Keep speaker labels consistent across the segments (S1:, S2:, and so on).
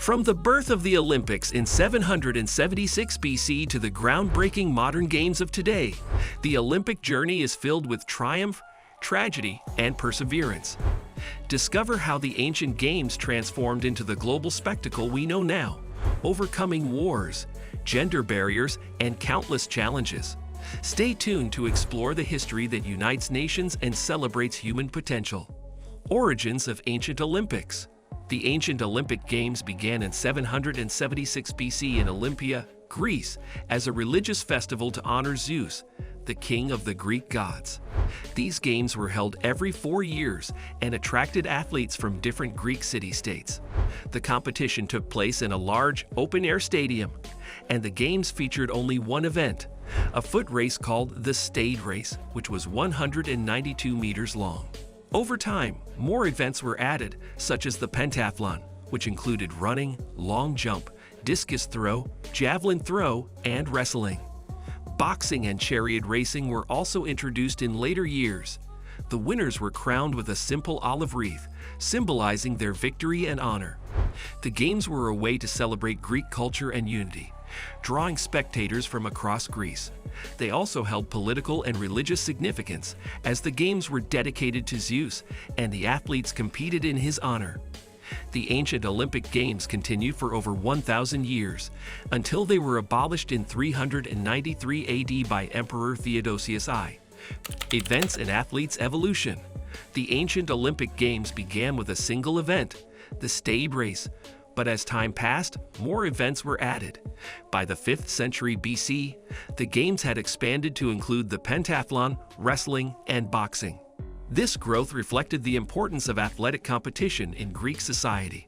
S1: From the birth of the Olympics in 776 BC to the groundbreaking modern games of today, the Olympic journey is filled with triumph, tragedy, and perseverance. Discover how the ancient games transformed into the global spectacle we know now, overcoming wars, gender barriers, and countless challenges. Stay tuned to explore the history that unites nations and celebrates human potential. Origins of Ancient Olympics. The ancient Olympic Games began in 776 BC in Olympia, Greece, as a religious festival to honor Zeus, the king of the Greek gods. These games were held every 4 years and attracted athletes from different Greek city-states. The competition took place in a large, open-air stadium, and the games featured only one event, a foot race called the Stade Race, which was 192 meters long. Over time, more events were added, such as the pentathlon, which included running, long jump, discus throw, javelin throw, and wrestling. Boxing and chariot racing were also introduced in later years. The winners were crowned with a simple olive wreath, symbolizing their victory and honor. The games were a way to celebrate Greek culture and unity, drawing spectators from across Greece. They also held political and religious significance, as the games were dedicated to Zeus and the athletes competed in his honor. The ancient Olympic Games continued for over 1,000 years, until they were abolished in 393 AD by Emperor Theodosius I. Events and athletes' evolution. The ancient Olympic Games began with a single event, the Stade Race, but as time passed, more events were added. By the 5th century BC, the games had expanded to include the pentathlon, wrestling, and boxing. This growth reflected the importance of athletic competition in Greek society.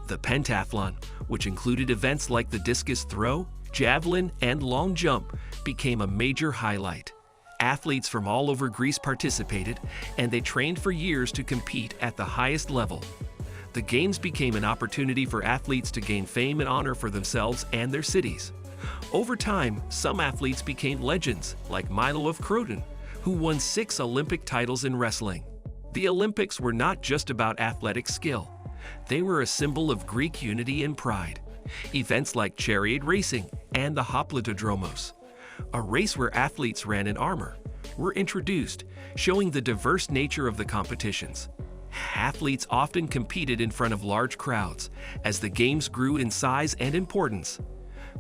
S1: The pentathlon, which included events like the discus throw, javelin, and long jump, became a major highlight. Athletes from all over Greece participated, and they trained for years to compete at the highest level. The games became an opportunity for athletes to gain fame and honor for themselves and their cities. Over time, some athletes became legends, like Milo of Croton, who won 6 Olympic titles in wrestling. The Olympics were not just about athletic skill. They were a symbol of Greek unity and pride. Events like chariot racing and the hoplitodromos, a race where athletes ran in armor, were introduced, showing the diverse nature of the competitions. Athletes often competed in front of large crowds as the games grew in size and importance.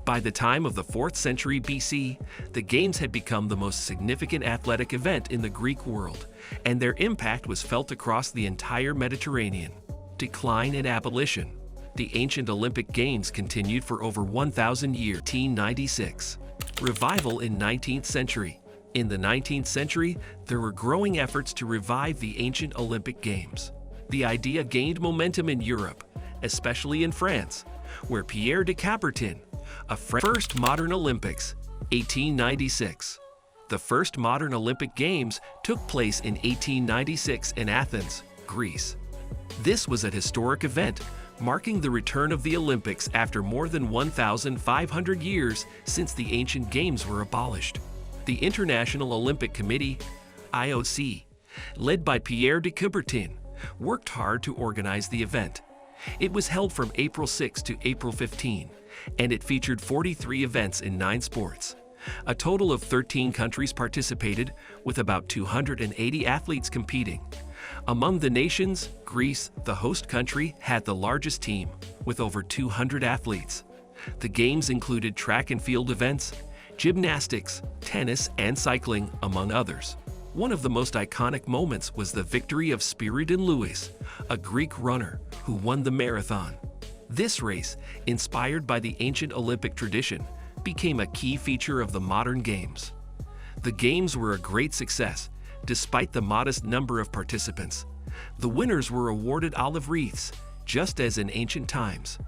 S1: By the time of the 4th century BC, the games had become the most significant athletic event in the Greek world, and their impact was felt across the entire Mediterranean. Decline and abolition. The ancient Olympic Games continued for over 1,000 years. 1896. Revival in 19th century. In the 19th century, there were growing efforts to revive the ancient Olympic Games. The idea gained momentum in Europe, especially in France, where Pierre de Coubertin, first modern Olympics, 1896. The first modern Olympic Games took place in 1896 in Athens, Greece. This was a historic event, marking the return of the Olympics after more than 1,500 years since the ancient games were abolished. The International Olympic Committee, IOC, led by Pierre de Coubertin, worked hard to organize the event. It was held from April 6 to April 15, and it featured 43 events in 9 sports. A total of 13 countries participated, with about 280 athletes competing. Among the nations, Greece, the host country, had the largest team, with over 200 athletes. The games included track and field events, gymnastics, tennis, and cycling, among others. One of the most iconic moments was the victory of Spiridon Lewis, a Greek runner who won the marathon. This race, inspired by the ancient Olympic tradition, became a key feature of the modern games. The games were a great success, despite the modest number of participants. The winners were awarded olive wreaths, just as in ancient times.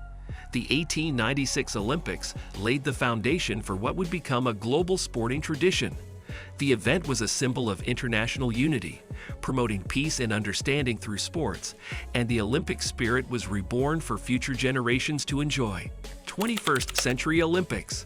S1: The 1896 Olympics laid the foundation for what would become a global sporting tradition. The event was a symbol of international unity, promoting peace and understanding through sports, and the Olympic spirit was reborn for future generations to enjoy. 21st Century Olympics.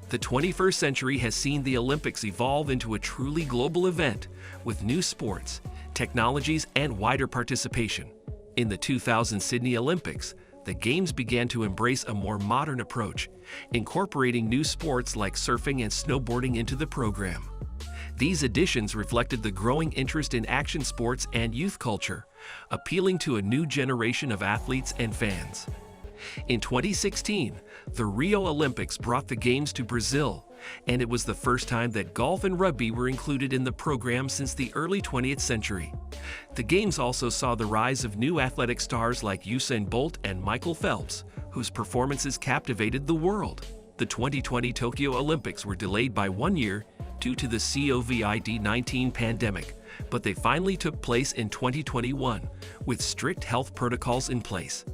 S1: The 21st century has seen the Olympics evolve into a truly global event, with new sports, technologies, and wider participation. In the 2000 Sydney Olympics, the Games began to embrace a more modern approach, incorporating new sports like surfing and snowboarding into the program. These additions reflected the growing interest in action sports and youth culture, appealing to a new generation of athletes and fans. In 2016, the Rio Olympics brought the Games to Brazil, and it was the first time that golf and rugby were included in the program since the early 20th century. The Games also saw the rise of new athletic stars like Usain Bolt and Michael Phelps, whose performances captivated the world. The 2020 Tokyo Olympics were delayed by 1 year due to the COVID-19 pandemic, but they finally took place in 2021, with strict health protocols in place.